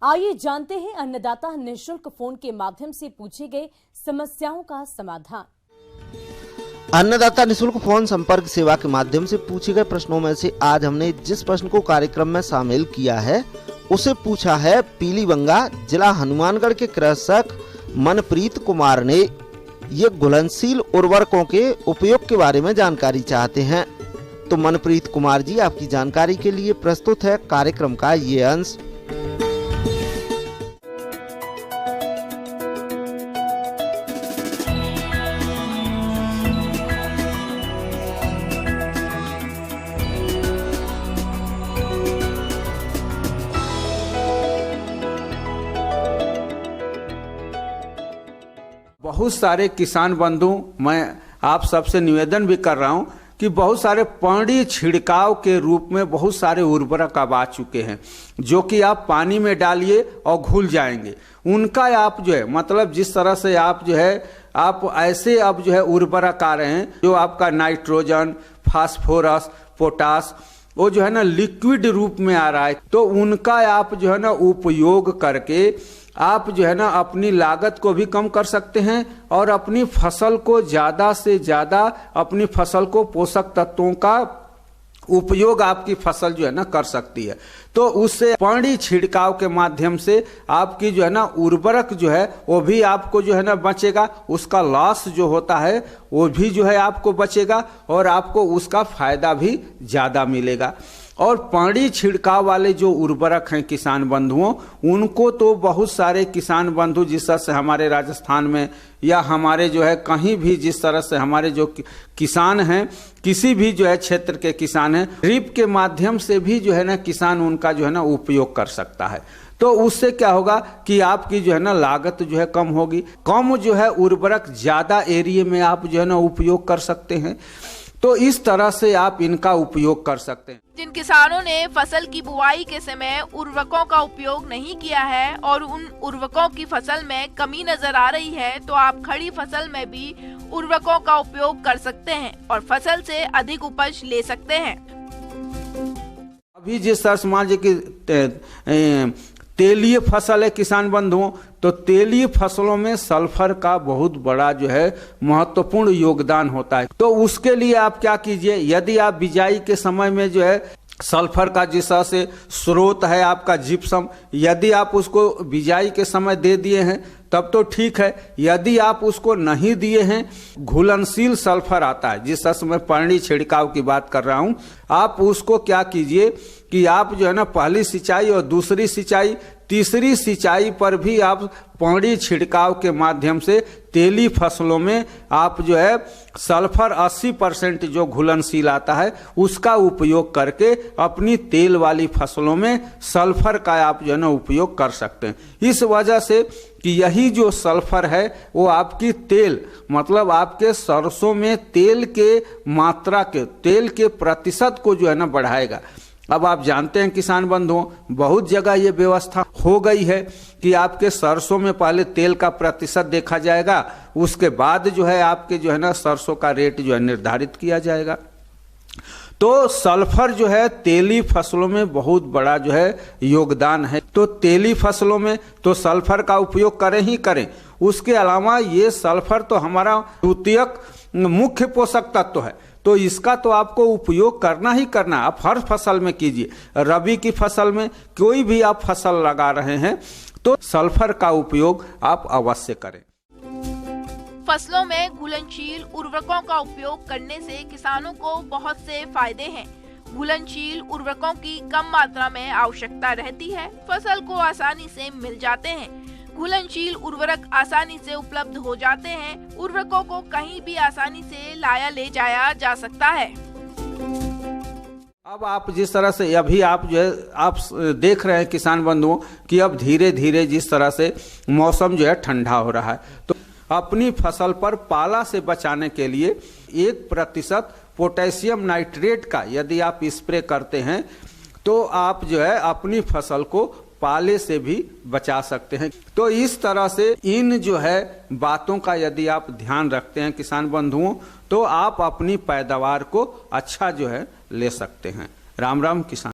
आइए जानते हैं अन्नदाता निःशुल्क फोन के माध्यम से पूछे गए समस्याओं का समाधान। अन्नदाता निःशुल्क फोन संपर्क सेवा के माध्यम से पूछे गए प्रश्नों में से आज हमने जिस प्रश्न को कार्यक्रम में शामिल किया है उसे पूछा है पीलीबंगा जिला हनुमानगढ़ के कृषक मनप्रीत कुमार ने। ये घुलनशील उर्वरकों के उपयोग के बारे में जानकारी चाहते हैं। तो मनप्रीत कुमार जी, आपकी जानकारी के लिए प्रस्तुत है कार्यक्रम का ये अंश। बहुत सारे किसान बंधु, मैं आप सबसे निवेदन भी कर रहा हूं कि बहुत सारे पानी छिड़काव के रूप में बहुत सारे उर्वरक अब आ चुके हैं जो कि आप पानी में डालिए और घुल जाएंगे। उनका आप जो है मतलब जिस तरह से आप जो है आप ऐसे अब जो है उर्वरक आ रहे हैं जो आपका नाइट्रोजन, फास्फोरस, पोटास वो जो है ना लिक्विड रूप में आ रहा है। तो उनका आप जो है ना उपयोग करके आप जो है ना अपनी लागत को भी कम कर सकते हैं और अपनी फसल को ज्यादा से ज्यादा अपनी फसल को पोषक तत्वों का उपयोग आपकी फसल जो है ना कर सकती है। तो उससे पानी छिड़काव के माध्यम से आपकी जो है ना उर्वरक जो है वो भी आपको जो है ना बचेगा, उसका लॉस जो होता है वो भी जो है आपको बचेगा और आपको उसका फायदा भी ज्यादा मिलेगा। और पानी छिड़काव वाले जो उर्वरक हैं किसान बंधुओं, उनको तो बहुत सारे किसान बंधु जिस तरह से हमारे राजस्थान में या हमारे जो है कहीं भी जिस तरह से हमारे जो किसान हैं, किसी भी जो है क्षेत्र के किसान हैं, ड्रिप के माध्यम से भी जो है ना किसान उनका जो है ना उपयोग कर सकता है। तो उससे क्या होगा कि आपकी जो है ना लागत जो है कम होगी, कम जो है उर्वरक ज्यादा एरिया में आप जो है ना उपयोग कर सकते हैं। तो इस तरह से आप इनका उपयोग कर सकते हैं। जिन किसानों ने फसल की बुआई के समय उर्वरकों का उपयोग नहीं किया है और उन उर्वरकों की फसल में कमी नजर आ रही है, तो आप खड़ी फसल में भी उर्वरकों का उपयोग कर सकते हैं और फसल से अधिक उपज ले सकते हैं। अभी जिस तरह से मान लीजिए कि तेलीय फसल है किसान बंधुओं, तो तेलीय फसलों में सल्फर का बहुत बड़ा जो है महत्वपूर्ण योगदान होता है। तो उसके लिए आप क्या कीजिए, यदि आप बिजाई के समय में जो है सल्फर का जिस तरह से स्रोत है आपका जिप्सम, यदि आप उसको बिजाई के समय दे दिए हैं तब तो ठीक है। यदि आप उसको नहीं दिए हैं, घुलनशील सल्फर आता है जिस तरह से मैं पानी छिड़काव की बात कर रहा हूं, आप उसको क्या कीजिए कि आप जो है ना पहली सिंचाई और दूसरी सिंचाई, तीसरी सिंचाई पर भी आप पानी छिड़काव के माध्यम से तेली फसलों में आप जो है सल्फर 80% जो घुलनशील आता है उसका उपयोग करके अपनी तेल वाली फसलों में सल्फर का आप जो है ना उपयोग कर सकते हैं। इस वजह से कि यही जो सल्फर है वो आपकी तेल मतलब आपके सरसों में तेल के मात्रा के तेल के प्रतिशत को जो है ना बढ़ाएगा। अब आप जानते हैं किसान बंधुओं, बहुत जगह ये व्यवस्था हो गई है कि आपके सरसों में पहले तेल का प्रतिशत देखा जाएगा, उसके बाद जो है आपके जो है ना सरसों का रेट जो है निर्धारित किया जाएगा। तो सल्फर जो है तेली फसलों में बहुत बड़ा जो है योगदान है। तो तेली फसलों में तो सल्फर का उपयोग करें ही करें। उसके अलावा ये सल्फर तो हमारा द्वितीयक मुख्य पोषक तत्व है, तो इसका तो आपको उपयोग करना ही करना। आप हर फसल में कीजिए, रबी की फसल में कोई भी आप फसल लगा रहे हैं तो सल्फर का उपयोग आप अवश्य करें। फसलों में घुलनशील उर्वरकों का उपयोग करने से किसानों को बहुत से फायदे हैं। घुलनशील उर्वरकों की कम मात्रा में आवश्यकता रहती है, फसल को आसानी से मिल जाते हैं। घुलनशील उर्वरक आसानी से उपलब्ध हो जाते हैं। उर्वरकों को कहीं भी आसानी से लाया ले जाया जा सकता है। अब आप जिस तरह से अभी आप जो है आप देख रहे हैं किसान बंधुओं कि अब धीरे धीरे जिस तरह से मौसम जो है ठंडा हो रहा है, तो अपनी फसल पर पाला से बचाने के लिए 1% पोटेशियम नाइट्रेट का यदि आप स्प्रे करते हैं तो आप जो है अपनी फसल को पाले से भी बचा सकते हैं। तो इस तरह से इन जो है बातों का यदि आप ध्यान रखते हैं किसान बंधुओं, तो आप अपनी पैदावार को अच्छा जो है ले सकते हैं। राम राम किसान।